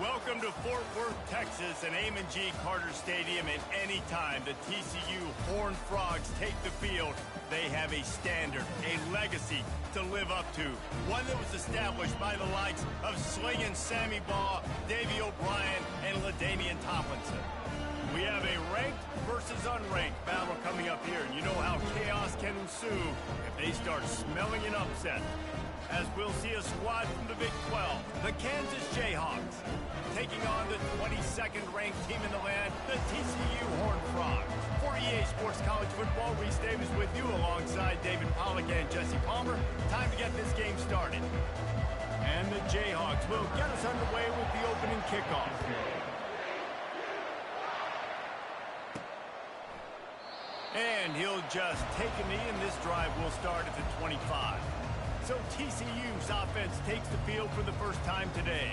Welcome to Fort Worth, Texas, and Amon G. Carter Stadium. And anytime the TCU Horned Frogs take the field, they have a standard, a legacy to live up to. One that was established by the likes of Slingin' Sammy Baugh, Davey O'Brien, and LaDainian Tomlinson. We have a ranked versus unranked battle coming up here. And you know how chaos can ensue if they start smelling an upset. As we'll see a squad from the Big 12, the Kansas Jayhawks, taking on the 22nd ranked team in the land, the TCU Horned Frogs. For EA Sports College Football, Reese Davis with you alongside David Pollack and Jesse Palmer. Time to get this game started. And the Jayhawks will get us underway with the opening kickoff. And he'll just take a knee, and this drive will start at the 25. So TCU's offense takes the field for the first time today.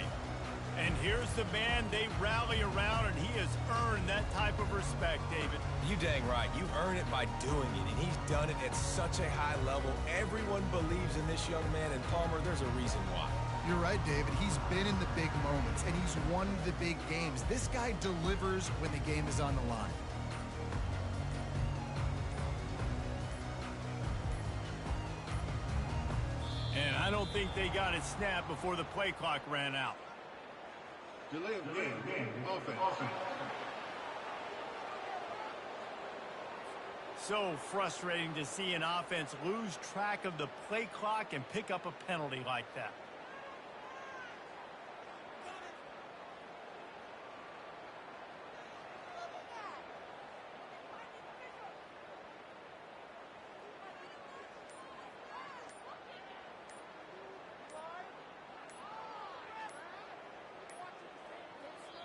And here's the man they rally around, and he has earned that type of respect, David. You dang right. You earn it by doing it, and he's done it at such a high level. Everyone believes in this young man, and Palmer, there's a reason why. You're right, David. He's been in the big moments, and he's won the big games. This guy delivers when the game is on the line. And I don't think they got it snapped before the play clock ran out. Delay of game. Offense. So frustrating to see an offense lose track of the play clock and pick up a penalty like that.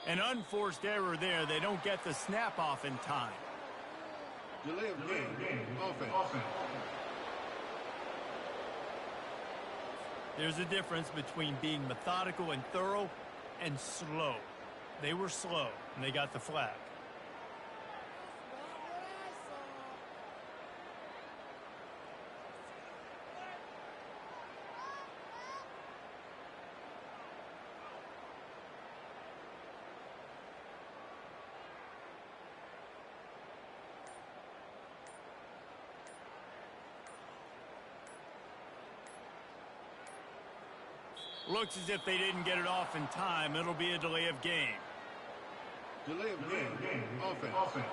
An unforced error there. They don't get the snap off in time. Delay of game. Offense. There's a difference between being methodical and thorough and slow. They were slow, and they got the flag. Looks as if they didn't get it off in time. It'll be a delay of game. Delay of game. Offense.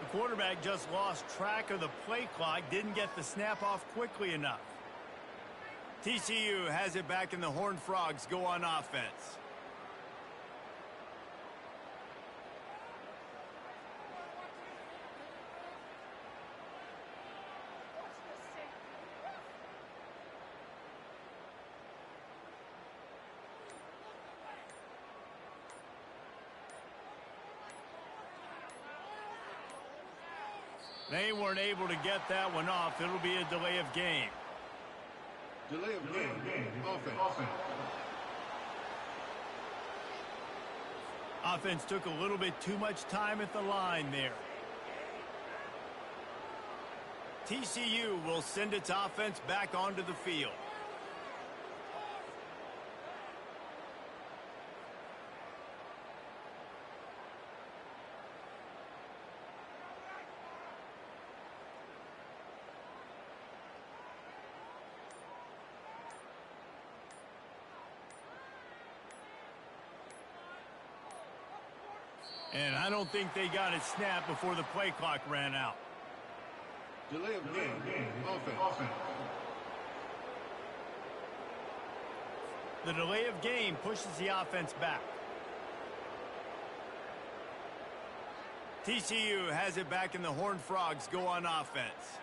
The quarterback just lost track of the play clock, didn't get the snap off quickly enough. TCU has it back, and the Horned Frogs go on offense. They weren't able to get that one off. It'll be a delay of game. Delay of game. Offense. Offense took a little bit too much time at the line there. TCU will send its offense back onto the field. And I don't think they got it snapped before the play clock ran out. Delay of game. Offense. The delay of game pushes the offense back. TCU has it back, and the Horned Frogs go on offense.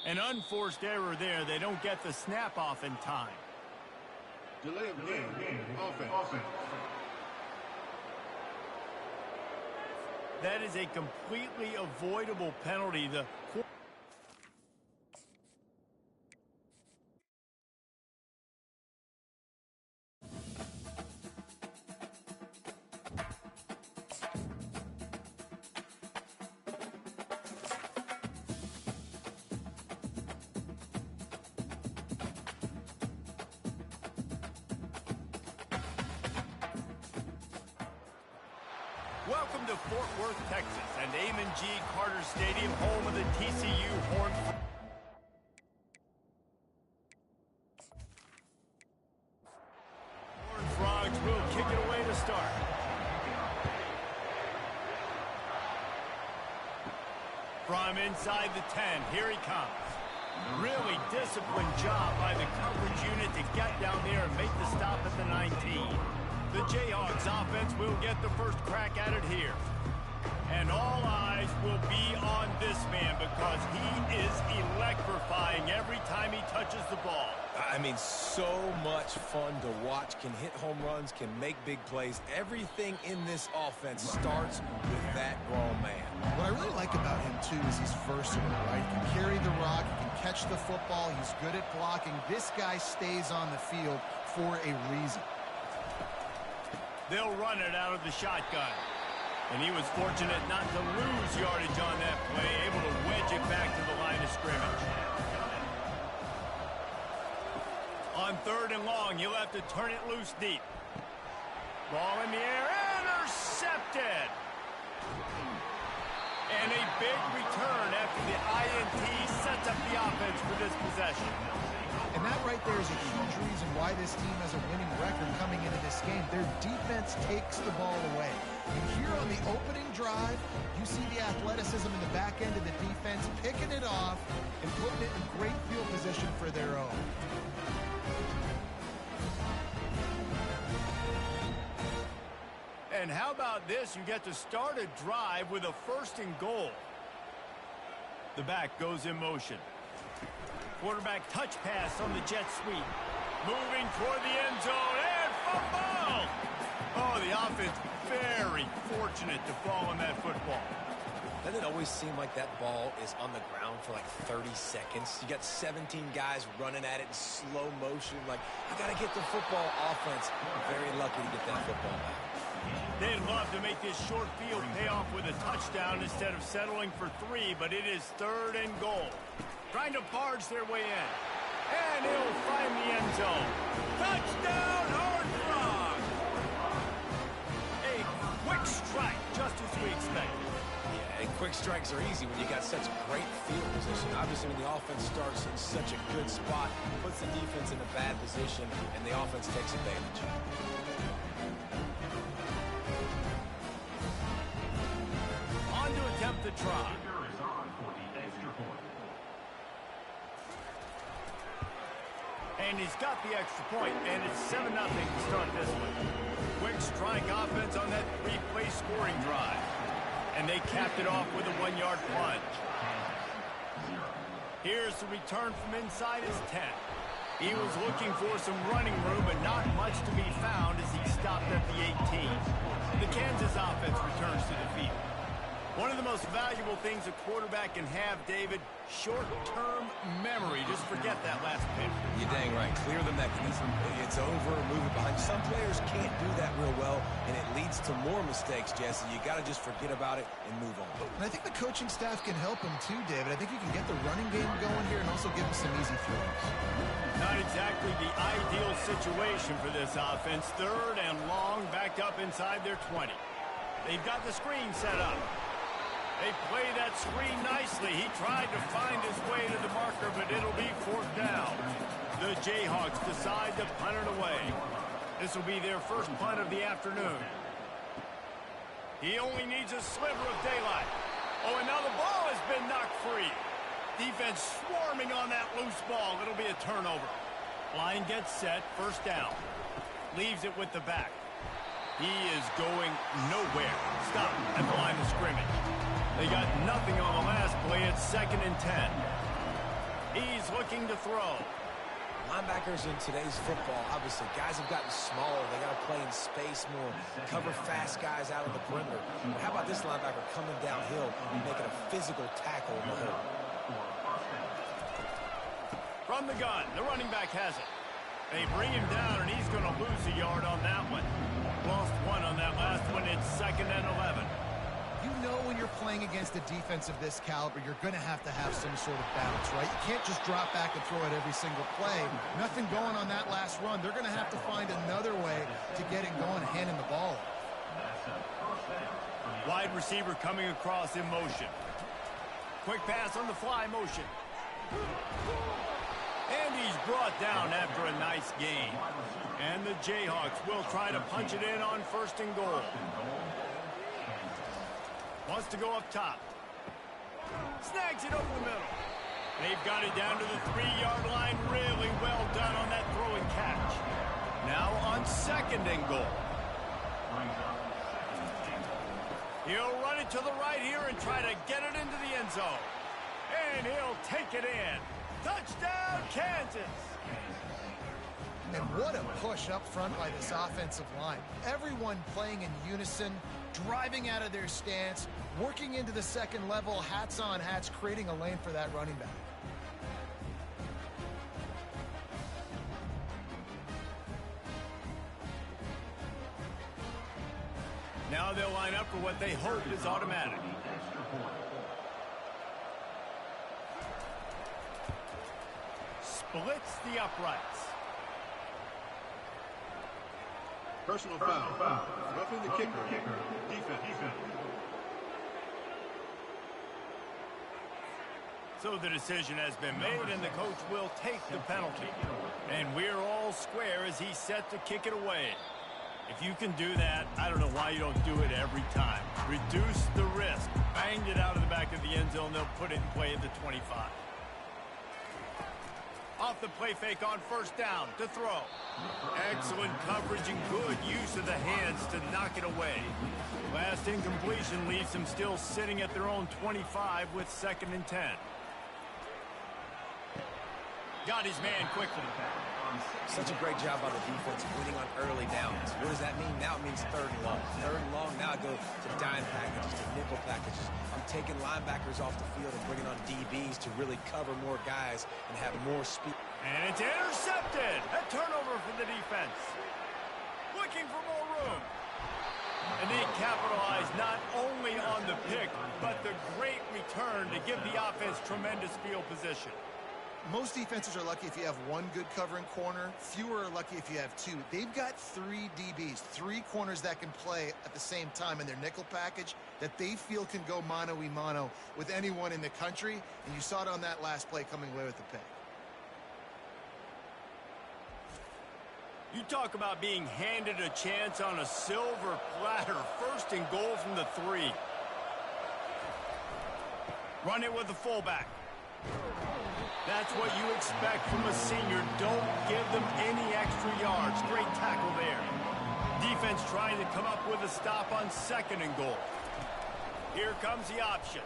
An unforced error there. They don't get the snap off in time. Delay of game. Offense. That is a completely avoidable penalty. Welcome to Fort Worth, Texas, and Amon G. Carter Stadium, home of the TCU Horned Frogs will kick it away to start. From inside the 10, here he comes. Really disciplined job by the coverage unit to get down there and make the stop at the 19. The Jayhawks offense will get the first crack at it here. And all eyes will be on this man because he is electrifying every time he touches the ball. I mean, so much fun to watch. Can hit home runs, can make big plays. Everything in this offense starts with that grown man. What I really like about him, too, is he's versatile, right? He can carry the rock, he can catch the football, he's good at blocking. This guy stays on the field for a reason. They'll run it out of the shotgun. And he was fortunate not to lose yardage on that play, able to wedge it back to the line of scrimmage. On 3rd and long, he'll have to turn it loose deep. Ball in the air, intercepted. And a big return after the INT sets up the offense for this possession. And that right there is a huge reason why this team has a winning record coming into this game. Their defense takes the ball away. And here on the opening drive, you see the athleticism in the back end of the defense, picking it off and putting it in great field position for their own. And how about this? You get to start a drive with a 1st and goal. The back goes in motion. Quarterback touch pass on the jet sweep. Moving toward the end zone and fumble! Oh, the offense very fortunate to fall on that football. Doesn't it always seem like that ball is on the ground for like 30 seconds? You got 17 guys running at it in slow motion. Like, I got to get the football. Offense, very lucky to get that football back. They'd love to make this short field pay off with a touchdown instead of settling for 3, but it is 3rd and goal. Trying to barge their way in. And he'll find the end zone. Touchdown, Horned Frogs! A quick strike, just as we expected. Yeah, and quick strikes are easy when you got such great field position. Obviously, when the offense starts in such a good spot, puts the defense in a bad position, and the offense takes advantage. On to attempt the try. And he's got the extra point, and it's 7-0 to start this one. Quick strike offense on that 3-play scoring drive. And they capped it off with a 1-yard plunge. Here's the return from inside his 10. He was looking for some running room, but not much to be found as he stopped at the 18. The Kansas offense returns to the field. One of the most valuable things a quarterback can have, David, short-term memory. Just forget that last pitch. You're dang right. Clear the mechanism. It's over, move it behind. Some players can't do that real well, and it leads to more mistakes, Jesse. You got to just forget about it and move on. And I think the coaching staff can help him too, David. I think you can get the running game going here and also give him some easy throws. Not exactly the ideal situation for this offense. 3rd and long, backed up inside their 20. They've got the screen set up. They play that screen nicely. He tried to find his way to the marker, but it'll be 4th down. The Jayhawks decide to punt it away. This will be their first punt of the afternoon. He only needs a sliver of daylight. Oh, and now the ball has been knocked free. Defense swarming on that loose ball. It'll be a turnover. Line gets set, 1st down. Leaves it with the back. He is going nowhere. Stop at the line of scrimmage. They got nothing on the last play. It's 2nd and 10. He's looking to throw. Linebackers in today's football, obviously, guys have gotten smaller. They got to play in space more, cover fast guys out of the perimeter. But how about this linebacker coming downhill and making a physical tackle in the hole? From the gun, the running back has it. They bring him down, and he's going to lose a yard on that one. Lost one on that last one. It's 2nd and 11. You know when you're playing against a defense of this caliber, you're going to have some sort of balance, right? You can't just drop back and throw it every single play. Nothing going on that last run. They're going to have to find another way to get it going, handing the ball. Wide receiver coming across in motion. Quick pass on the fly motion. And he's brought down after a nice gain. And the Jayhawks will try to punch it in on 1st and goal. Wants to go up top. Snags it over the middle. They've got it down to the 3-yard line. Really well done on that throw and catch. Now on 2nd and goal. He'll run it to the right here and try to get it into the end zone. And he'll take it in. Touchdown, Kansas! And what a push up front by this offensive line. Everyone playing in unison, driving out of their stance, working into the second level, hats on hats, creating a lane for that running back. Now they'll line up for what they hope is automatic. Splits the uprights. Personal foul. Roughing the kicker. Defense. So the decision has been made, and the coach will take the penalty. And we're all square as he's set to kick it away. If you can do that, I don't know why you don't do it every time. Reduce the risk. Banged it out of the back of the end zone. They'll put it in play at the 25. Off the play fake on 1st down to throw. Excellent coverage and good use of the hands to knock it away. Last incompletion leaves them still sitting at their own 25 with 2nd and 10. Got his man quickly. Such a great job by the defense winning on early downs. What does that mean? Now it means 3rd and long. 3rd and long, now I go to dime packages, to nickel packages. I'm taking linebackers off the field and bringing on DBs to really cover more guys and have more speed. And it's intercepted. A turnover for the defense. Looking for more room. And they capitalize not only on the pick, but the great return to give the offense tremendous field position. Most defenses are lucky if you have one good covering corner. Fewer are lucky if you have 2. They've got 3 DBs, 3 corners that can play at the same time in their nickel package that they feel can go mano-a-mano with anyone in the country. And you saw it on that last play coming away with the pick. You talk about being handed a chance on a silver platter. 1st and goal from the 3. Run it with the fullback. That's what you expect from a senior. Don't give them any extra yards. Great tackle there. Defense trying to come up with a stop on 2nd and goal. Here comes the option.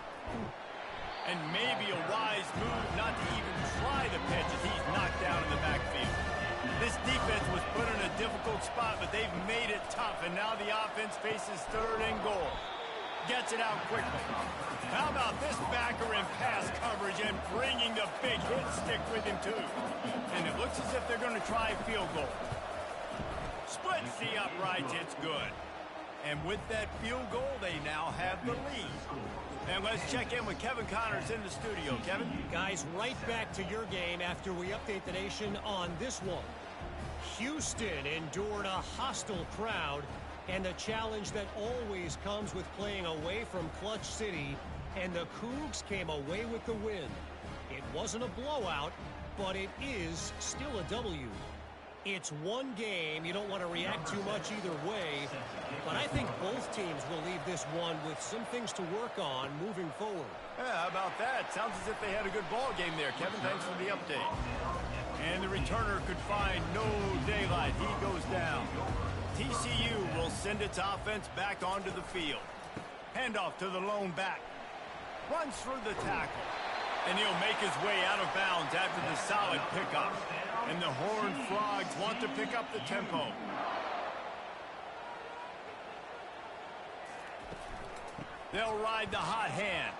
And maybe a wise move not to even try the pitch as he's knocked down in the backfield. This defense was put in a difficult spot, but they've made it tough, and now the offense faces 3rd and goal. Gets it out quickly. How about this backer in pass coverage and bringing the big hit stick with him, too. And it looks as if they're going to try a field goal. Splits the uprights. It's good. And with that field goal, they now have the lead. And let's check in with Kevin Connors in the studio. Kevin? Guys, right back to your game after we update the nation on this one. Houston endured a hostile crowd and the challenge that always comes with playing away from Clutch City, and the Cougs came away with the win. It wasn't a blowout, but it is still a W. It's one game. You don't want to react too much either way, but I think both teams will leave this one with some things to work on moving forward. Yeah, how about that? Sounds as if they had a good ball game there, Kevin. Thanks for the update. And the returner could find no daylight. He goes down. TCU will send its offense back onto the field. Handoff to the lone back. Runs through the tackle. And he'll make his way out of bounds after the solid pickup. And the Horned Frogs want to pick up the tempo. They'll ride the hot hand.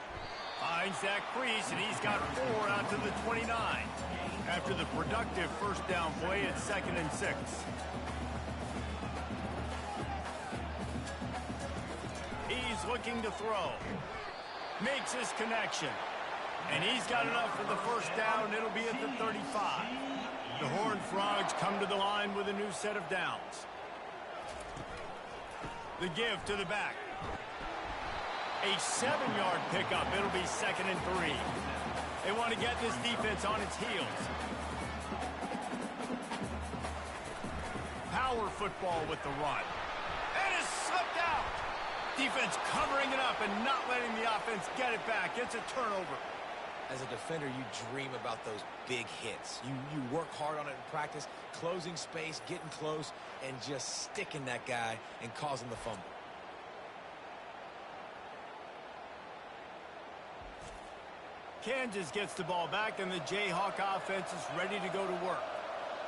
Finds that crease, and he's got 4 out to the 29. After the productive first down play, it's 2nd and 6. He's looking to throw. Makes his connection. And he's got enough for the first down. It'll be at the 35. The Horned Frogs come to the line with a new set of downs. The give to the back. A 7-yard pickup. It'll be 2nd and 3. They want to get this defense on its heels. Power football with the run. And it's slipped out. Defense covering it up and not letting the offense get it back. It's a turnover. As a defender, you dream about those big hits. You work hard on it in practice, closing space, getting close, and just sticking that guy and causing the fumble. Kansas gets the ball back, and the Jayhawk offense is ready to go to work.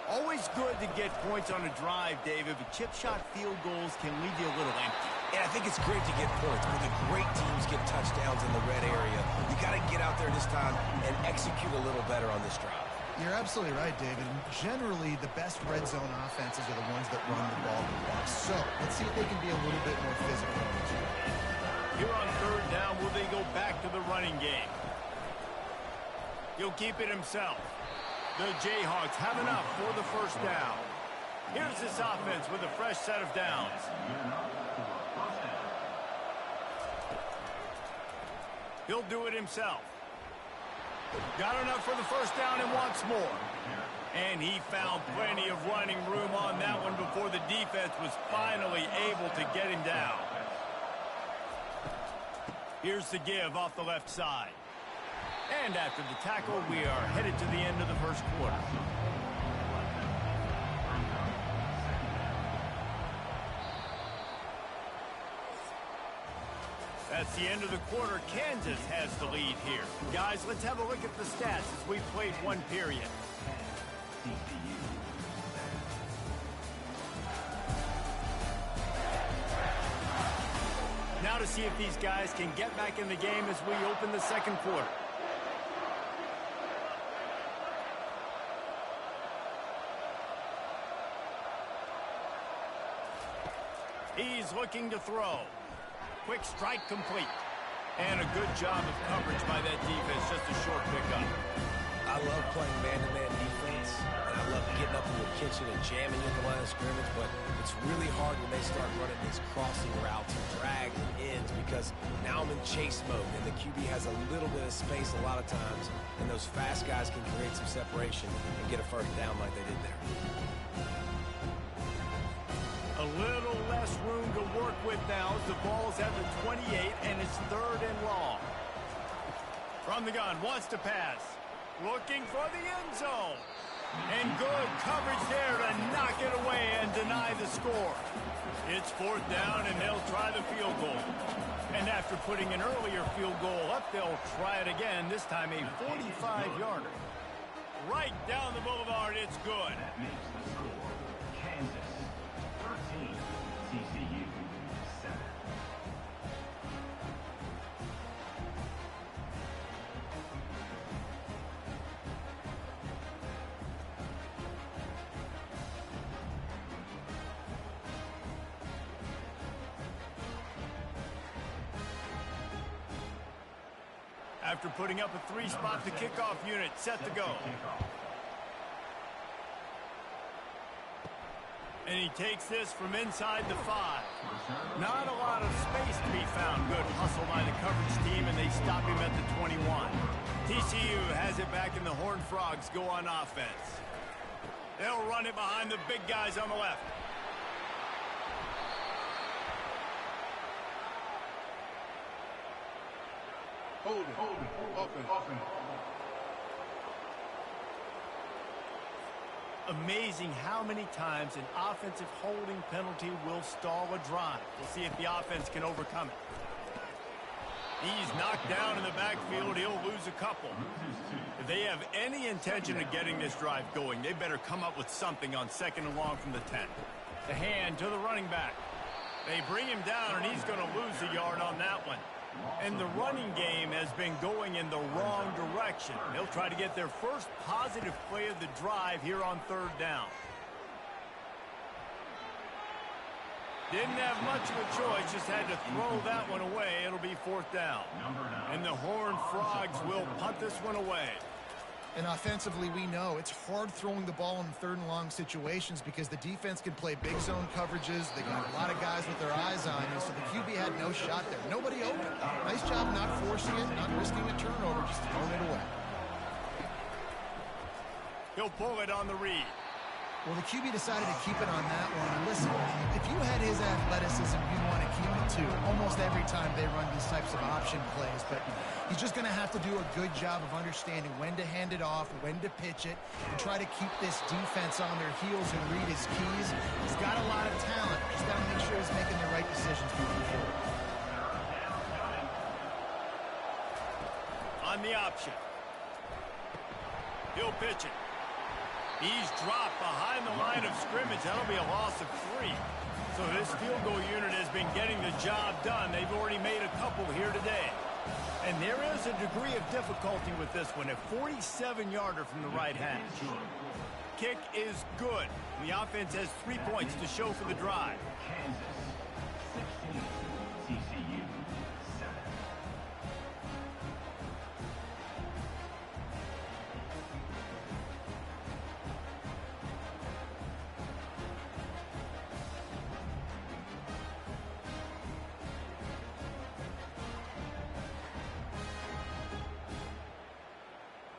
Always good to get points on a drive, David, but chip shot field goals can leave you a little empty. And I think it's great to get points. When the great teams get touchdowns in the red area, you got to get out there this time and execute a little better on this drive. You're absolutely right, David. Generally, the best red zone offenses are the ones that run the ball the best. So let's see if they can be a little bit more physical on this one. Here on 3rd down, will they go back to the running game? He'll keep it himself. The Jayhawks have enough for the first down. Here's this offense with a fresh set of downs. He'll do it himself. Got enough for the first down and wants more. And he found plenty of running room on that one before the defense was finally able to get him down. Here's the give off the left side. And after the tackle, we are headed to the end of the first quarter. That's the end of the quarter. Kansas has the lead here. Guys, let's have a look at the stats as we played one period. Now to see if these guys can get back in the game as we open the second quarter. He's looking to throw. Quick strike complete. And a good job of coverage by that defense. Just a short pickup. I love playing man-to-man defense, and I love getting up in the kitchen and jamming in the line of scrimmage, but it's really hard when they start running these crossing routes and drags and ends because now I'm in chase mode, and the QB has a little bit of space a lot of times, and those fast guys can create some separation and get a first down like they did there. A little less room to work with now as the ball's at the 28, and it's 3rd and long. From the gun, wants to pass. Looking for the end zone. And good coverage there to knock it away and deny the score. It's 4th down, and they'll try the field goal. And after putting an earlier field goal up, they'll try it again, this time a 45-yarder. Right down the boulevard, it's good. That makes the score Kansas 13, TCU 7. After putting up a 3-spot, the kickoff unit set to go. And he takes this from inside the 5. Not a lot of space to be found. Good hustle by the coverage team, and they stop him at the 21. TCU has it back, and the Horned Frogs go on offense. They'll run it behind the big guys on the left. Hold it. Offense. Amazing how many times an offensive holding penalty will stall a drive. We'll see if the offense can overcome it. He's knocked down in the backfield. He'll lose a couple. If they have any intention of getting this drive going, they better come up with something on 2nd and long from the 10. The hand to the running back. They bring him down, and he's going to lose a yard on that one. And the running game has been going in the wrong direction. They'll try to get their first positive play of the drive here on 3rd down. Didn't have much of a choice, just had to throw that one away. It'll be 4th down. And the Horned Frogs will punt this one away. And offensively, we know it's hard throwing the ball in 3rd and long situations because the defense can play big zone coverages. They got a lot of guys with their eyes on you, so the QB had no shot there. Nobody open. Nice job not forcing it, not risking a turnover, just throwing it away. He'll pull it on the read. Well, the QB decided to keep it on that one. And listen, if you had his athleticism, you'd want to keep it too. Almost every time they run these types of option plays. But he's just going to have to do a good job of understanding when to hand it off, when to pitch it, and try to keep this defense on their heels and read his keys. He's got a lot of talent. He's got to make sure he's making the right decisions moving forward. On the option. He'll pitch it. He's dropped behind the line of scrimmage. That'll be a loss of 3. So this field goal unit has been getting the job done. They've already made a couple here today. And there is a degree of difficulty with this one. A 47-yarder from the right hash. Kick is good. The offense has 3 points to show for the drive. Kansas 16, TCU 7.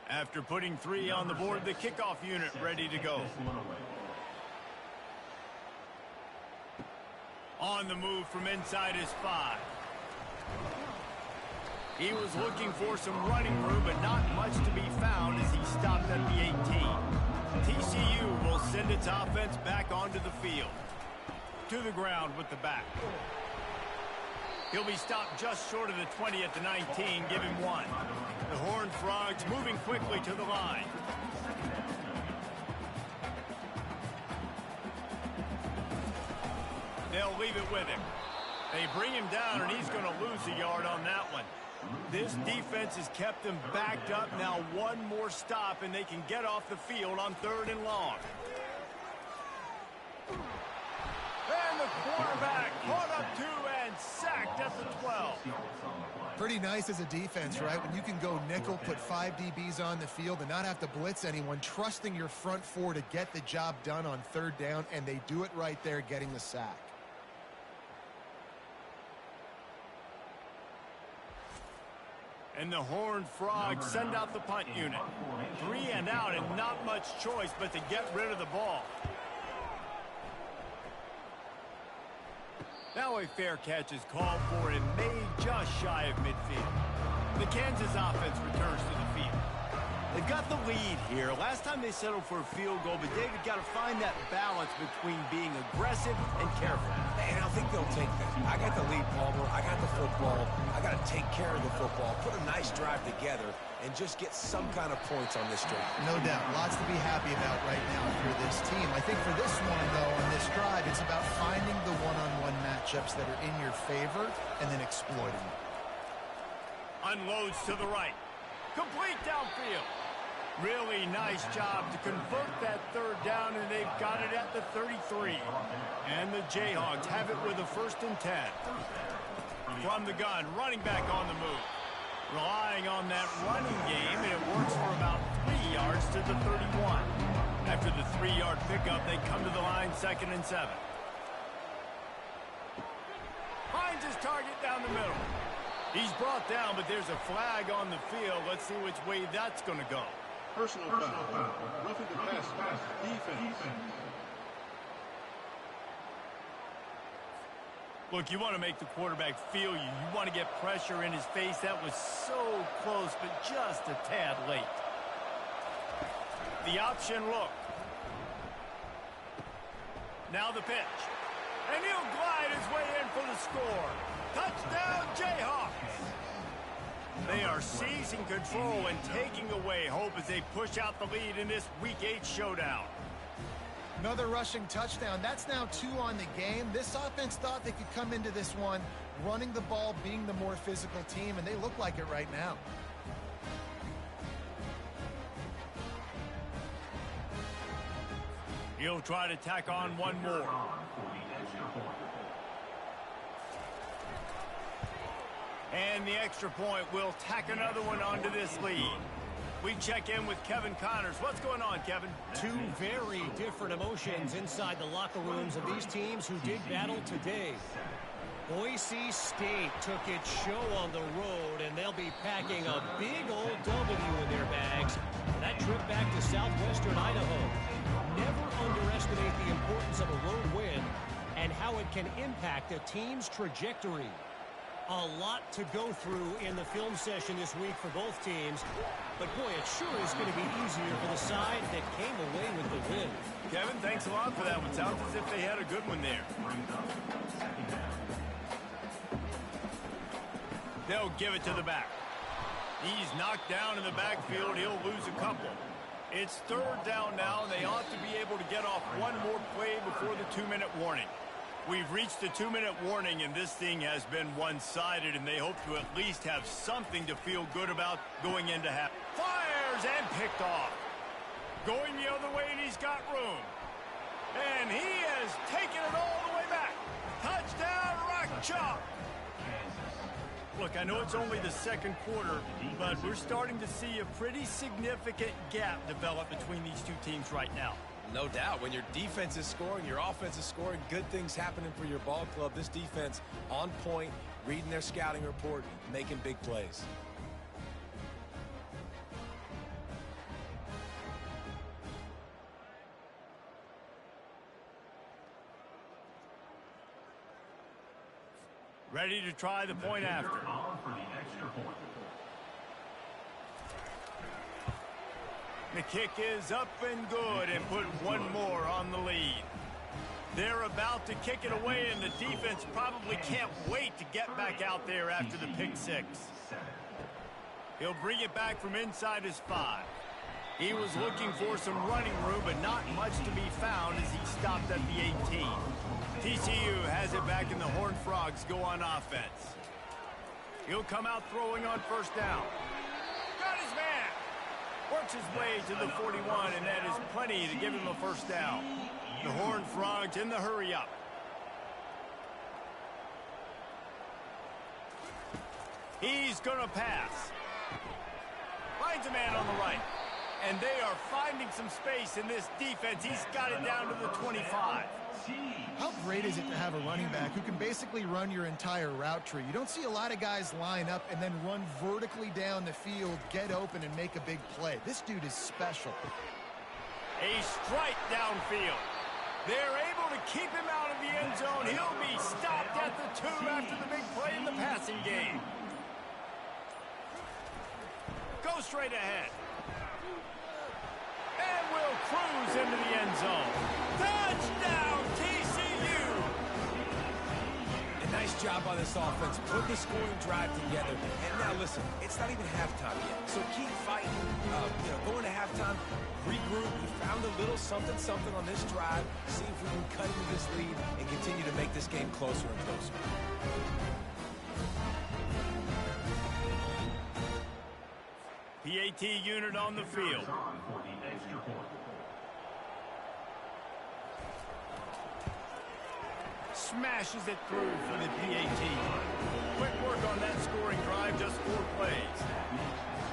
After putting 3 on the board, the kickoff unit ready to go. On the move from inside his 5. He was looking for some running room, but not much to be found as he stopped at the 18. TCU will send its offense back onto the field. To the ground with the back. He'll be stopped just short of the 20 at the 19. Give him 1. The Horned Frogs moving quickly to the line. They'll leave it with him. They bring him down, and he's going to lose a yard on that one. This defense has kept them backed up. Now 1 more stop, and they can get off the field on 3rd and long. And the quarterback caught up 2 and sacked at the 12. Pretty nice as a defense, right? When you can go nickel, put 5 DBs on the field and not have to blitz anyone, trusting your front 4 to get the job done on 3rd down, and they do it right there, getting the sack. And the Horned Frogs send out the punt unit. 3 and out, and not much choice but to get rid of the ball. Now a fair catch is called for and made just shy of midfield. The Kansas offense returns to the field. They've got the lead here. Last time they settled for a field goal, but David got to find that balance between being aggressive and careful. And I think they'll take that. I got the lead, Palmer. I got the football. I got to take care of the football, put a nice drive together, and just get some kind of points on this drive. No doubt. Lots to be happy about right now for this team. I think for this one, though, on this drive, it's about finding the one-on-one matchups that are in your favor and then exploiting them. Unloads to the right. Complete downfield. Really nice job to convert that 3rd down, and they've got it at the 33. And the Jayhawks have it with a 1st and 10. From the gun, running back on the move. Relying on that running game, and it works for about 3 yards to the 31. After the 3-yard pickup, they come to the line 2nd and 7. Finds his target down the middle. He's brought down, but there's a flag on the field. Let's see which way that's going to go. Personal foul. Roughing the pass. Defense. Look, you want to make the quarterback feel you. You want to get pressure in his face. That was so close, but just a tad late. The option look. Now the pitch. And he'll glide his way in for the score. Touchdown, Jayhawks. are seizing control and taking away hope as they push out the lead in this Week 8 showdown. Another rushing touchdown. That's now 2 on the game. This offense thought they could come into this one running the ball, being the more physical team, and they look like it right now. He'll try to tack on one more. And the extra point will tack another one onto this lead. We check in with Kevin Connors. What's going on, Kevin? Two very different emotions inside the locker rooms of these teams who did battle today. Boise State took its show on the road, and they'll be packing a big old W in their bags for that trip back to southwestern Idaho. Never underestimate the importance of a road win and how it can impact a team's trajectory. A lot to go through in the film session this week for both teams, but boy, it sure is going to be easier for the side that came away with the win. Kevin, thanks a lot for that one. Sounds as if they had a good one there. They'll give it to the back. He's knocked down in the backfield. He'll lose a couple. It's 3rd down now, and they ought to be able to get off one more play before the 2-minute warning. We've reached the 2-minute warning, and this thing has been one-sided, and they hope to at least have something to feel good about going into half. Fires and picked off. Going the other way, and he's got room. And he has taken it all the way back. Touchdown, Rock Chalk. Look, I know it's only the 2nd quarter, but we're starting to see a pretty significant gap develop between these two teams right now. No doubt. When your defense is scoring, your offense is scoring, good things happening for your ball club. This defense on point, reading their scouting report, making big plays. Ready to try the point after. The kick is up and good, and put one more on the lead. They're about to kick it away, and the defense probably can't wait to get back out there after the pick 6. He'll bring it back from inside his 5. He was looking for some running room, but not much to be found as he stopped at the 18. TCU has it back, and the Horned Frogs go on offense. He'll come out throwing on 1st down. Got his man. Works his way to the 41, and that is plenty to give him a 1st down. The Horned Frogs in the hurry-up. He's going to pass. Finds a man on the right. And they are finding some space in this defense. He's got it down to the 25. How great is it to have a running back who can basically run your entire route tree? You don't see a lot of guys line up and then run vertically down the field, get open, and make a big play. This dude is special. A strike downfield. They're able to keep him out of the end zone. He'll be stopped at the 2 after the big play in the passing game. Go straight ahead. And will cruise into the end zone. Touchdown, TCU! A nice job on this offense. Put the scoring drive together. And now listen, it's not even halftime yet. So keep fighting. Going to halftime, regroup. We found a little something on this drive. See if we can cut into this lead and continue to make this game closer and closer. PAT unit on the field. Smashes it through for the PAT. Quick work on that scoring drive, just 4 plays.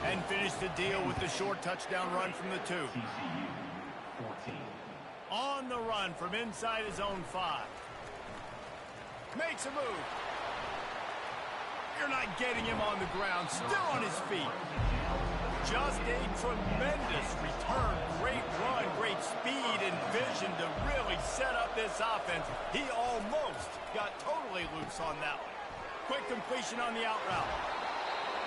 And finish the deal with the short touchdown run from the 2. On the run from inside his own 5. Makes a move. You're not getting him on the ground, still on his feet. Just a tremendous return. Great run, great speed and vision to really set up this offense. He almost got totally loose on that one. Quick completion on the out route.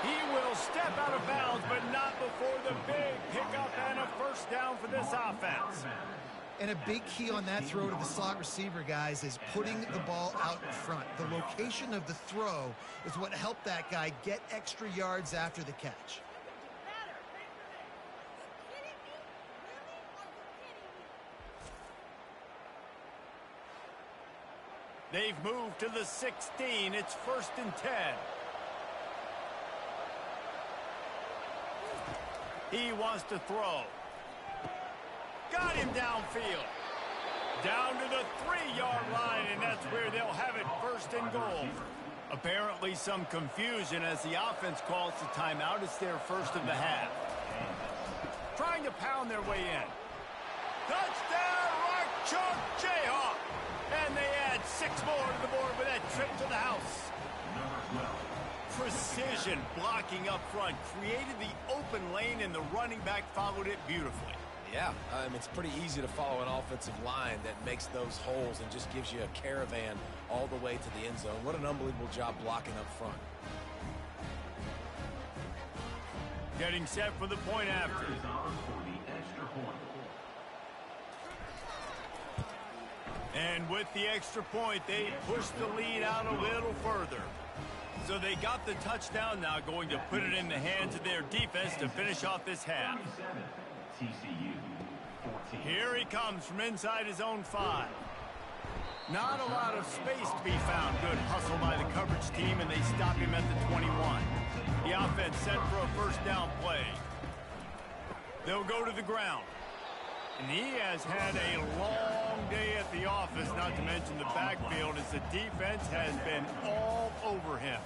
He will step out of bounds, but not before the big pickup and a 1st down for this offense. And a big key on that throw to the slot receiver, guys, is putting the ball out in front. The location of the throw is what helped that guy get extra yards after the catch. They've moved to the 16. It's 1st and 10. He wants to throw. Got him downfield. Down to the 3-yard line, and that's where they'll have it, 1st and goal. Apparently some confusion as the offense calls the timeout. It's their first of the half. Trying to pound their way in. Touchdown, Rock Chalk Jayhawk. And they add 6 more to the board with that trip to the house. Precision blocking up front created the open lane, and the running back followed it beautifully. Yeah, it's pretty easy to follow an offensive line that makes those holes and just gives you a caravan all the way to the end zone. What an unbelievable job blocking up front. Getting set for the point after. And with the extra point, they push the lead out a little further. So they got the touchdown, now going to put it in the hands of their defense to finish off this half. TCU 14. Here he comes from inside his own 5. Not a lot of space to be found. Good hustle by the coverage team, and they stop him at the 21. The offense set for a 1st down play. They'll go to the ground. And he has had a long day at the office, not to mention the backfield, as the defense has been all over him.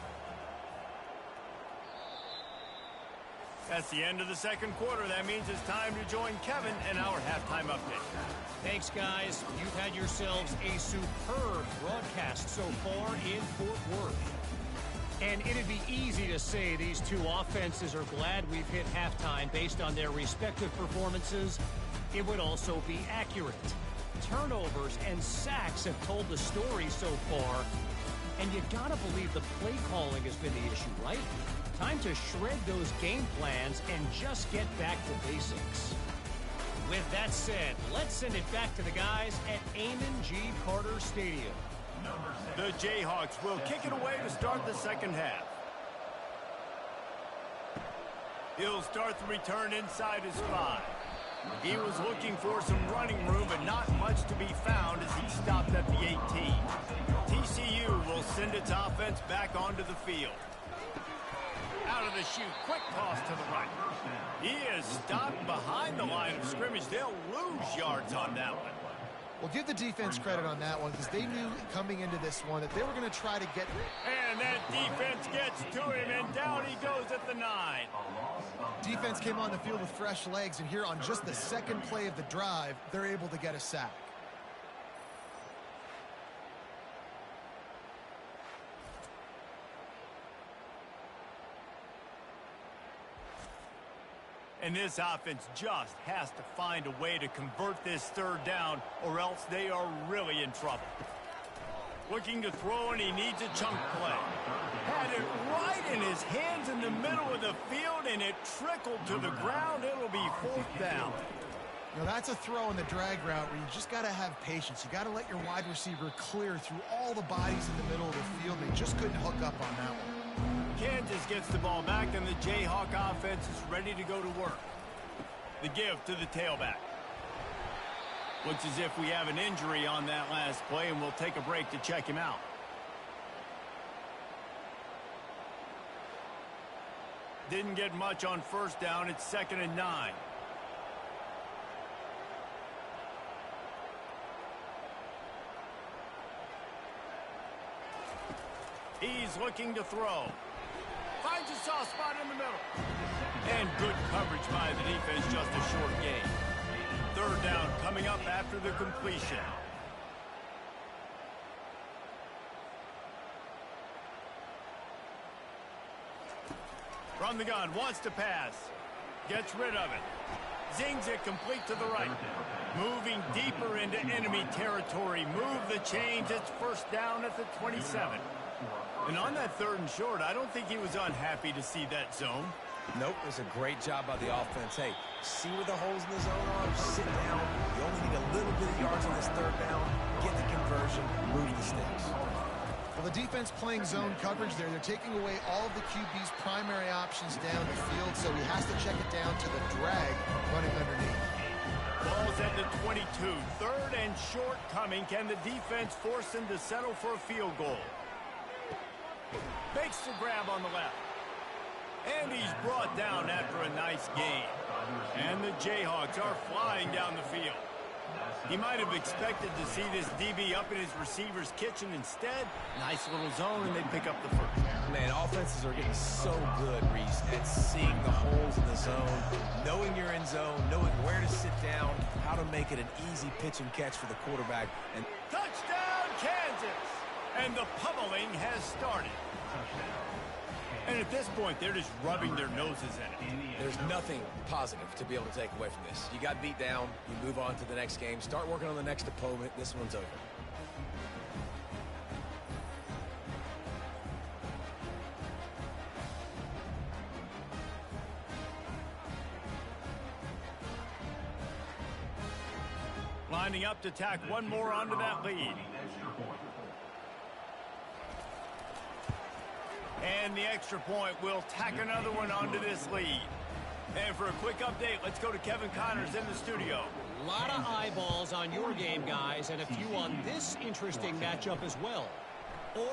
That's the end of the 2nd quarter. That means it's time to join Kevin in our halftime update. Thanks, guys. You've had yourselves a superb broadcast so far in Fort Worth. And it'd be easy to say these two offenses are glad we've hit halftime based on their respective performances. It would also be accurate. Turnovers and sacks have told the story so far. And you gotta believe the play calling has been the issue, right? Time to shred those game plans and just get back to basics. With that said, let's send it back to the guys at Amon G. Carter Stadium. The Jayhawks will kick it away to start the 2nd half. He'll start the return inside his 5. He was looking for some running room, but not much to be found as he stopped at the 18. TCU will send its offense back onto the field. Out of the chute, quick toss to the right. He is stopped behind the line of scrimmage. They'll lose yards on that one. Well, give the defense credit on that one, because they knew coming into this one that they were going to try to get... And that defense gets to him, and down he goes at the 9. Defense came on the field with fresh legs, and here on just the 2nd play of the drive, they're able to get a sack. And this offense just has to find a way to convert this 3rd down, or else they are really in trouble. Looking to throw, and he needs a chunk play. Had it right in his hands in the middle of the field, and it trickled to the ground. It'll be 4th down. You know, that's a throw in the drag route where you just got to have patience. You got to let your wide receiver clear through all the bodies in the middle of the field. They just couldn't hook up on that one. Kansas gets the ball back, and the Jayhawk offense is ready to go to work. The give to the tailback. Looks as if we have an injury on that last play, and we'll take a break to check him out. Didn't get much on 1st down. It's 2nd and 9. He's looking to throw. Finds a soft spot in the middle. And good coverage by the defense, just a short gain. 3rd down coming up after the completion. From the gun, wants to pass. Gets rid of it. Zings it complete to the right. Moving deeper into enemy territory. Move the chains. It's 1st down at the 27. And on that 3rd and short, I don't think he was unhappy to see that zone. Nope, it was a great job by the offense. Hey, see where the holes in the zone are? Sit down. You only need a little bit of yards on this third down. Get the conversion. Move the sticks. Well, the defense playing zone coverage there. They're taking away all of the QB's primary options down the field, so he has to check it down to the drag running underneath. Ball's at the 22. Third and short coming. Can the defense force him to settle for a field goal? Fakes the grab on the left. And he's brought down after a nice gain. And the Jayhawks are flying down the field. He might have expected to see this DB up in his receiver's kitchen. Instead, nice little zone, and they pick up the first. Man, offenses are getting so good, Reese, at seeing the holes in the zone, knowing you're in zone, knowing where to sit down, how to make it an easy pitch and catch for the quarterback. And touchdown, Kansas! And the pummeling has started. And at this point, they're just rubbing their noses in it. There's nothing positive to be able to take away from this. You got beat down, you move on to the next game, start working on the next opponent. This one's over. Lining up to tack one more onto that lead. And the extra point will tack another one onto this lead. And for a quick update, let's go to Kevin Connors in the studio. A lot of eyeballs on your game, guys, and a few on this interesting matchup as well.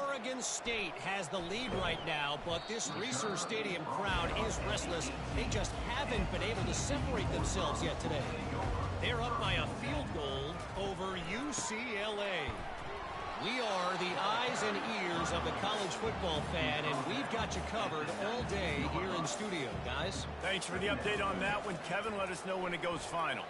Oregon State has the lead right now, but this Reser Stadium crowd is restless. They just haven't been able to separate themselves yet today. They're up by a field goal over UCLA. We are the eyes and ears of the college football fan, and we've got you covered all day here in studio, guys. Thanks for the update on that one, Kevin. Let us know when it goes final.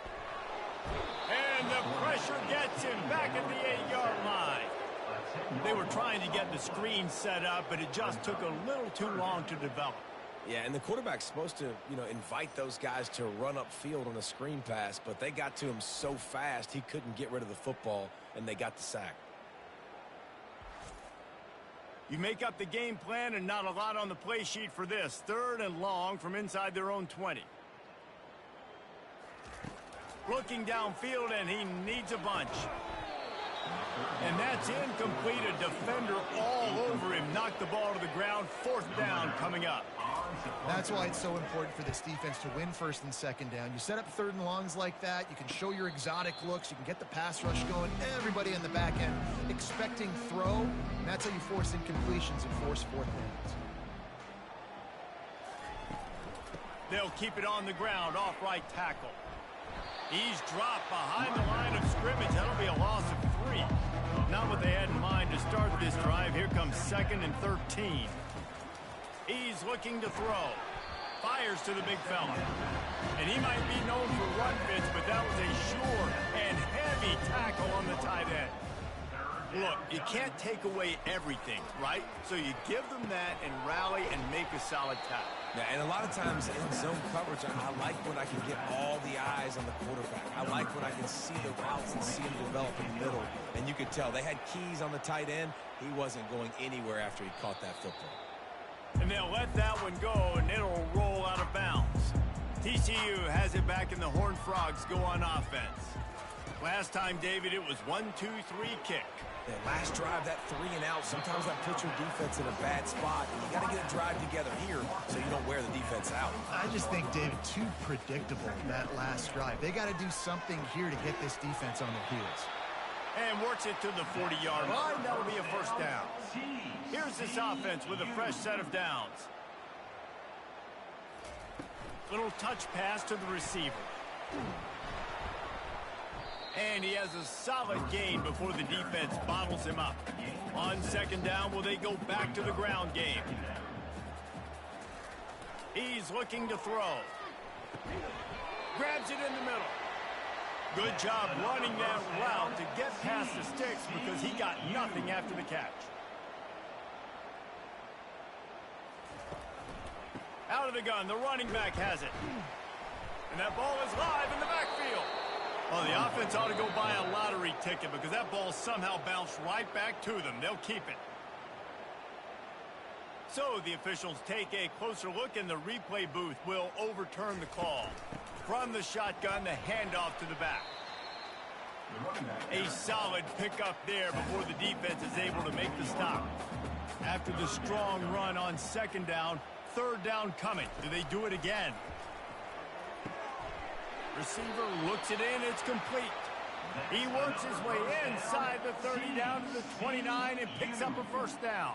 And the pressure gets him back at the 8-yard line. They were trying to get the screen set up, but it just took a little too long to develop. Yeah, and the quarterback's supposed to, invite those guys to run upfield on a screen pass, but they got to him so fast he couldn't get rid of the football, and they got the sack. You make up the game plan and not a lot on the play sheet for this. Third and long from inside their own 20. Looking downfield, and he needs a bunch. And that's incomplete. A defender all over him. Knocked the ball to the ground. Fourth down coming up. That's why it's so important for this defense to win first and second down. You set up third and longs like that. You can show your exotic looks. You can get the pass rush going. Everybody in the back end expecting throw. And that's how you force incompletions and force fourth downs. They'll keep it on the ground. Off right tackle. He's dropped behind the line of scrimmage. That'll be a loss of 3. Not what they had in mind to start this drive. Here comes 2nd and 13. He's looking to throw. Fires to the big fella. And he might be known for run fits, but that was a sure and heavy tackle on the tight end. Look, you can't take away everything, right? So you give them that and rally and make a solid tackle. Yeah, and a lot of times in zone coverage, I like when I can get all the eyes on the quarterback. I like when I can see the routes and see him develop in the middle. And you could tell they had keys on the tight end. He wasn't going anywhere after he caught that football. And they'll let that one go, and it'll roll out of bounds. TCU has it back, and the Horned Frogs go on offense. Last time, David, it was 1-2-3 kick. That last drive, that 3 and out, sometimes that puts your defense in a bad spot, and you got to get a drive together here so you don't wear the defense out. I just think, David, too predictable, that last drive. They got to do something here to get this defense on their heels. And works it to the 40-yard line. That'll be a first down. Here's this offense with a fresh set of downs. Little touch pass to the receiver. And he has a solid gain before the defense bottles him up. On 2nd down, will they go back to the ground game? He's looking to throw. Grabs it in the middle. Good job running that route to get past the sticks because he got nothing after the catch. Out of the gun, the running back has it. And that ball is live in the backfield. Oh, the offense ought to go buy a lottery ticket because that ball somehow bounced right back to them. They'll keep it. So the officials take a closer look, and the replay booth will overturn the call. From the shotgun, the handoff to the back. A solid pickup there before the defense is able to make the stop. After the strong run on second down, third down coming. Do they do it again? Receiver looks it in. It's complete. He works his way inside the 30 down to the 29 and picks up a first down.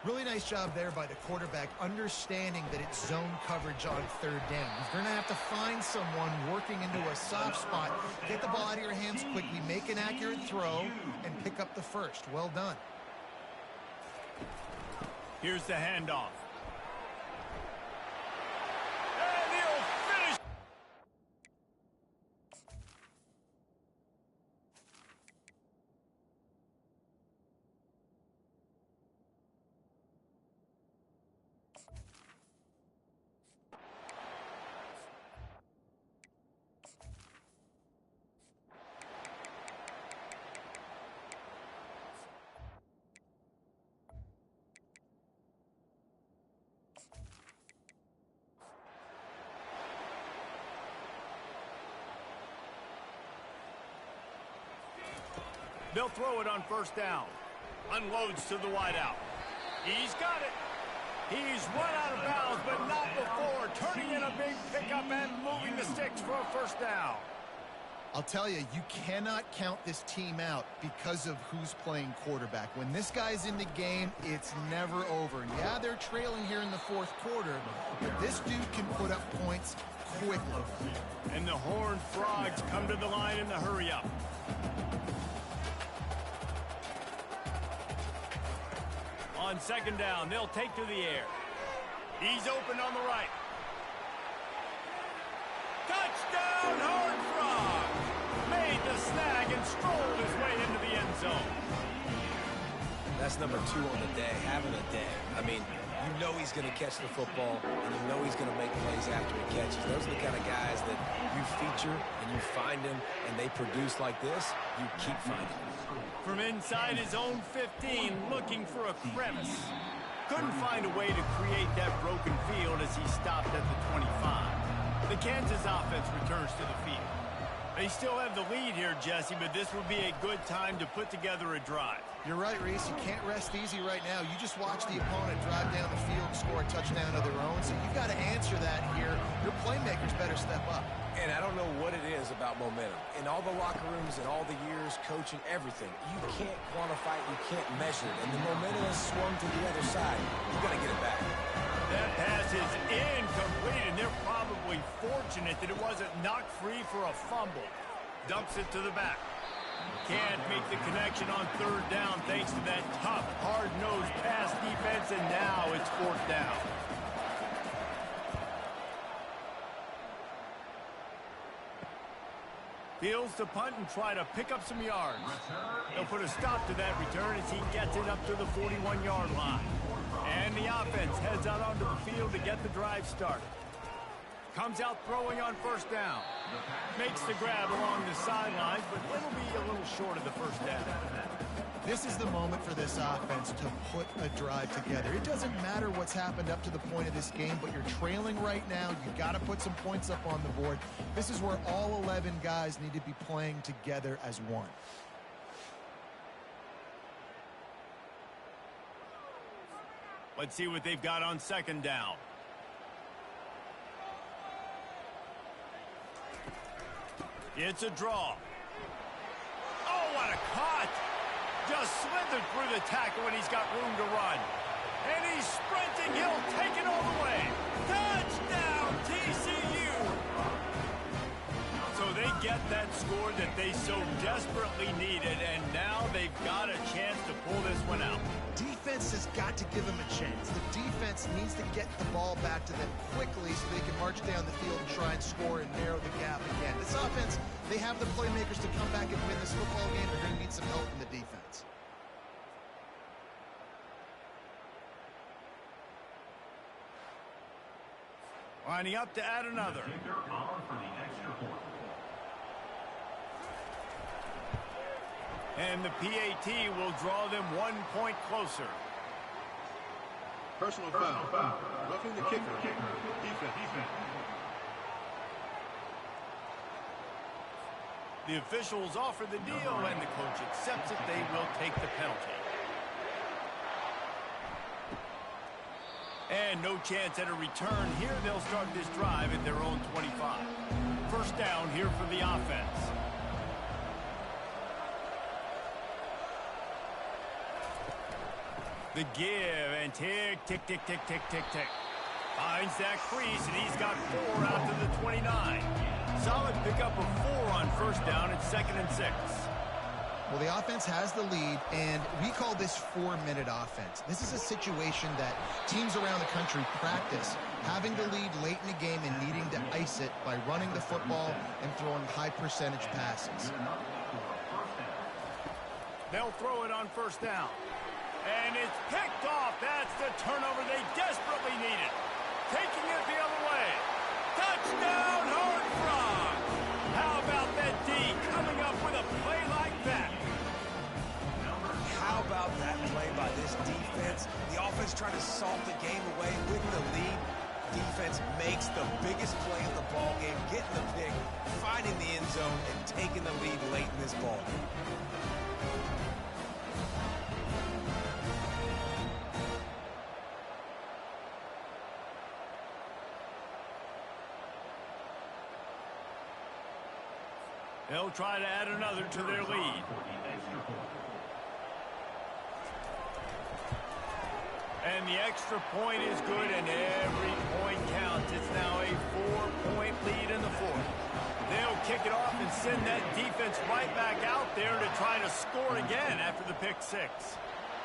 Really nice job there by the quarterback, understanding that it's zone coverage on third down. You're going to have to find someone working into a soft spot, get the ball out of your hands quickly, make an accurate throw, and pick up the first. Well done. Here's the handoff. They'll throw it on first down. Unloads to the wideout. He's got it. He's run out of bounds, but not before. Turning in a big pickup and moving the sticks for a first down. I'll tell you, you cannot count this team out because of who's playing quarterback. When this guy's in the game, it's never over. Yeah, they're trailing here in the fourth quarter, but this dude can put up points quickly. And the Horned Frogs come to the line in the hurry-up. On second down, they'll take to the air. He's open on the right. Touchdown, Horned Frogs! Made the snag and strolled his way into the end zone. That's number 2 on the day, having a day. I mean, you know he's going to catch the football, and you know he's going to make plays after he catches. Those are the kind of guys that you feature and you find them, and they produce like this, you keep finding them. From inside his own 15, looking for a crevice. Couldn't find a way to create that broken field as he stopped at the 25. The Kansas offense returns to the field. They still have the lead here, Jesse, but this would be a good time to put together a drive. You're right, Reese. You can't rest easy right now. You just watch the opponent drive down the field and score a touchdown of their own, so you've got to answer that here. Your playmakers better step up. And I don't know what it is about momentum. In all the locker rooms and all the years, coaching, everything, you can't quantify it, you can't measure it. And the momentum has swung to the other side. You got to get it back. That pass is incomplete, and they're probably fortunate that it wasn't knocked free for a fumble. Dumps it to the back. Can't make the connection on third down thanks to that tough, hard-nosed pass defense, and now it's fourth down. Fields to punt and try to pick up some yards. They'll put a stop to that return as he gets it up to the 41-yard line. And the offense heads out onto the field to get the drive started. Comes out throwing on first down. Makes the grab along the sidelines, but it'll be a little short of the first down. This is the moment for this offense to put a drive together. It doesn't matter what's happened up to the point of this game, but you're trailing right now. You've got to put some points up on the board. This is where all 11 guys need to be playing together as one. Let's see what they've got on second down. It's a draw. Oh, what a cut! Just slithered through the tackle, and he's got room to run. And he's sprinting. He'll take it all the way. Touchdown, TCU! So they get that score that they so desperately needed, and now they've got a chance to pull this one out. Defense has got to give them a chance. The defense needs to get the ball back to them quickly so they can march down the field and try and score and narrow the gap again. This offense, they have the playmakers to come back and win this football game. They're going to need some help from the defense. Lining up to add another. And the PAT will draw them 1 point closer. Personal foul. Roughing the kicker. Defense. The officials offer the deal, and the coach accepts it. They will take the penalty. And no chance at a return here. They'll start this drive at their own 25. First down here for the offense. The give, and tick, tick, tick, tick, tick, tick, tick. Finds that crease, and he's got 4 out to the 29. Solid pickup of 4 on first down. It's 2nd and 6. Well, the offense has the lead, and we call this 4-minute offense. This is a situation that teams around the country practice, having the lead late in the game and needing to ice it by running the football and throwing high-percentage passes. They'll throw it on first down. And it's picked off. That's the turnover they desperately needed. Taking it the other way. Touchdown, Horned Frogs! How about that D coming up with a play like that? How about that play by this defense? The offense trying to salt the game away with the lead. Defense makes the biggest play of the ball game, getting the pick, finding the end zone, and taking the lead late in this ball game. They'll try to add another to their lead. And the extra point is good, and every point counts. It's now a 4-point lead in the fourth. They'll kick it off and send that defense right back out there to try to score again after the pick 6.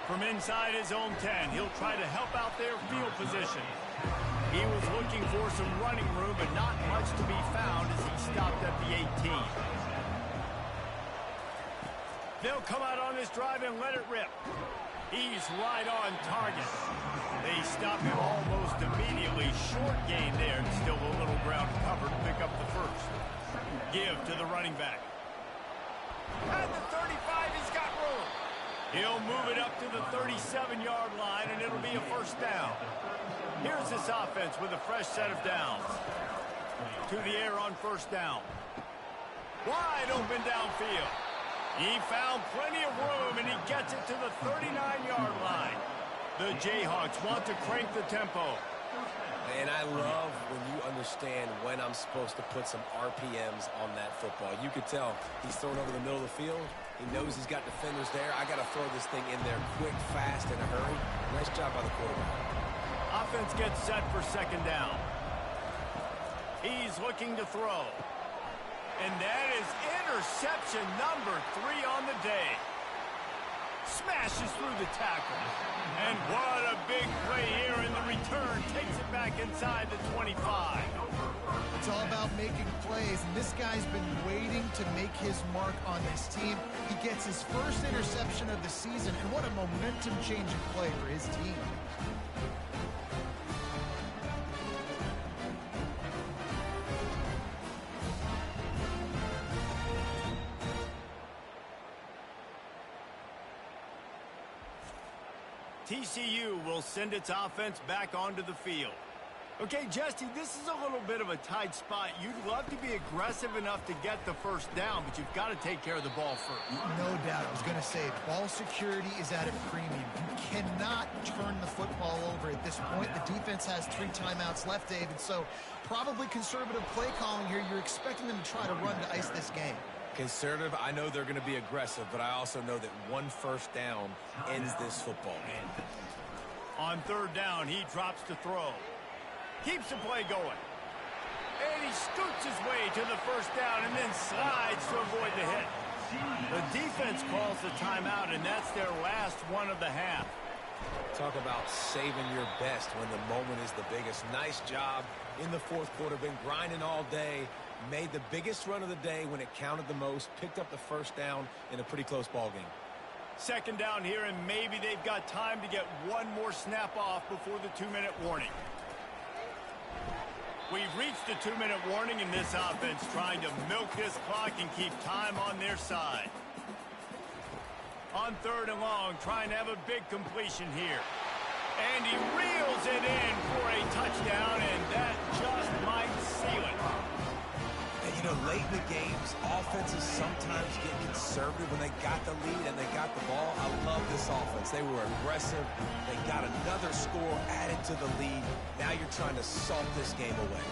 From inside his own 10, he'll try to help out their field position. He was looking for some running room, but not much to be found as he stopped at the 18. They'll come out on this drive and let it rip. He's right on target. They stop him almost immediately. Short gain there, and still a little ground covered to pick up the first. Give to the running back. At the 35, he's got room. He'll move it up to the 37-yard line, and it'll be a first down. Here's this offense with a fresh set of downs. To the air on first down. Wide open downfield. He found plenty of room, and he gets it to the 39-yard line. The Jayhawks want to crank the tempo. And I love when you understand when I'm supposed to put some RPMs on that football. You could tell he's throwing over the middle of the field. He knows he's got defenders there. I got to throw this thing in there quick, fast, in a hurry. Nice job by the quarterback. Offense gets set for second down. He's looking to throw. And that is interception number 3 on the day. Smashes through the tackle. And what a big play here in the return. Takes it back inside the 25. It's all about making plays, and this guy's been waiting to make his mark on this team. He gets his first interception of the season, and what a momentum-changing play for his team. TCU will send its offense back onto the field. Okay, Jesse, this is a little bit of a tight spot. You'd love to be aggressive enough to get the first down, but you've got to take care of the ball first. No doubt. I was going to say, ball security is at a premium. You cannot turn the football over at this point. The defense has 3 timeouts left, David, so probably conservative play calling here. You're expecting them to try to run to ice this game. Conservative, I know they're going to be aggressive, but I also know that one first down ends this football game. On third down, he drops to throw. Keeps the play going. And he scoots his way to the first down and then slides to avoid the hit. The defense calls the timeout, and that's their last one of the half. Talk about saving your best when the moment is the biggest. Nice job in the fourth quarter. Been grinding all day. Made the biggest run of the day when it counted the most. Picked up the first down in a pretty close ball game. Second down here, and maybe they've got time to get one more snap off before the 2-minute warning. We've reached the 2-minute warning in this offense, trying to milk this clock and keep time on their side. On third and long, trying to have a big completion here. And he reels it in for a touchdown, and that just might seal it. And, you know, late in the games, offenses sometimes get conservative when they got the lead and they got the ball. I love this offense. They were aggressive. They got another score added to the lead. Now you're trying to salt this game away.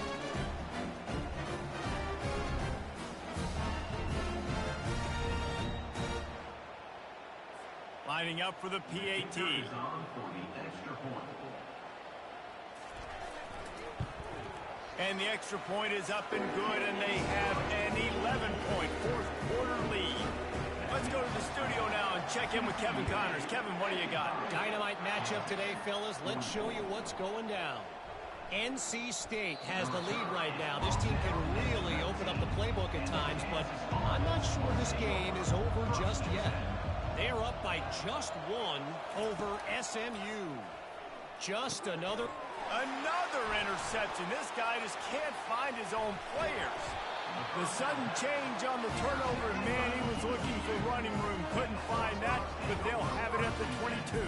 Lining up for the PAT. And the extra point is up and good, and they have an 11-point fourth-quarter lead. Let's go to the studio now and check in with Kevin Connors. Kevin, what do you got? Dynamite matchup today, fellas. Let's show you what's going down. NC State has the lead right now. This team can really open up the playbook at times, but I'm not sure this game is over just yet. They're up by just one over SMU. Just another interception. This guy just can't find his own players. The sudden change on the turnover, and man, he was looking for running room. Couldn't find that, but they'll have it at the 22.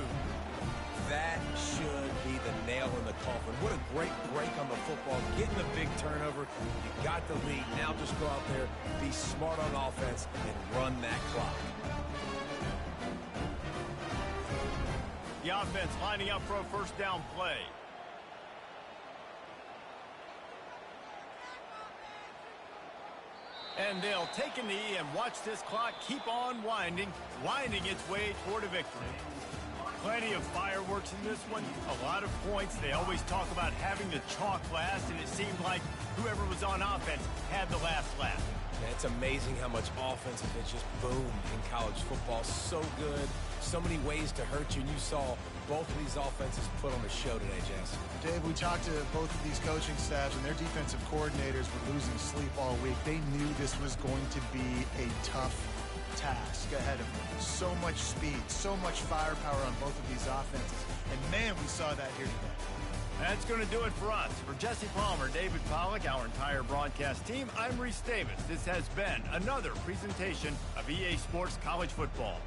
That should be the nail in the coffin. What a great break on the football. Getting the big turnover. You got the lead. Now just go out there, be smart on offense, and run that clock. The offense lining up for a first down play. And they'll take a knee and watch this clock keep on winding its way toward a victory. Plenty of fireworks in this one, a lot of points. They always talk about having the chalk last, and it seemed like whoever was on offense had the last laugh. It's amazing how much offensive has just boomed in college football. So good, so many ways to hurt you, and you saw both of these offenses put on a show today, Jess. Dave, we talked to both of these coaching staffs, and their defensive coordinators were losing sleep all week. They knew this was going to be a tough task ahead of them. So much speed, so much firepower on both of these offenses. And, man, we saw that here today. That's going to do it for us. For Jesse Palmer, David Pollack, our entire broadcast team, I'm Reese Davis. This has been another presentation of EA Sports College Football.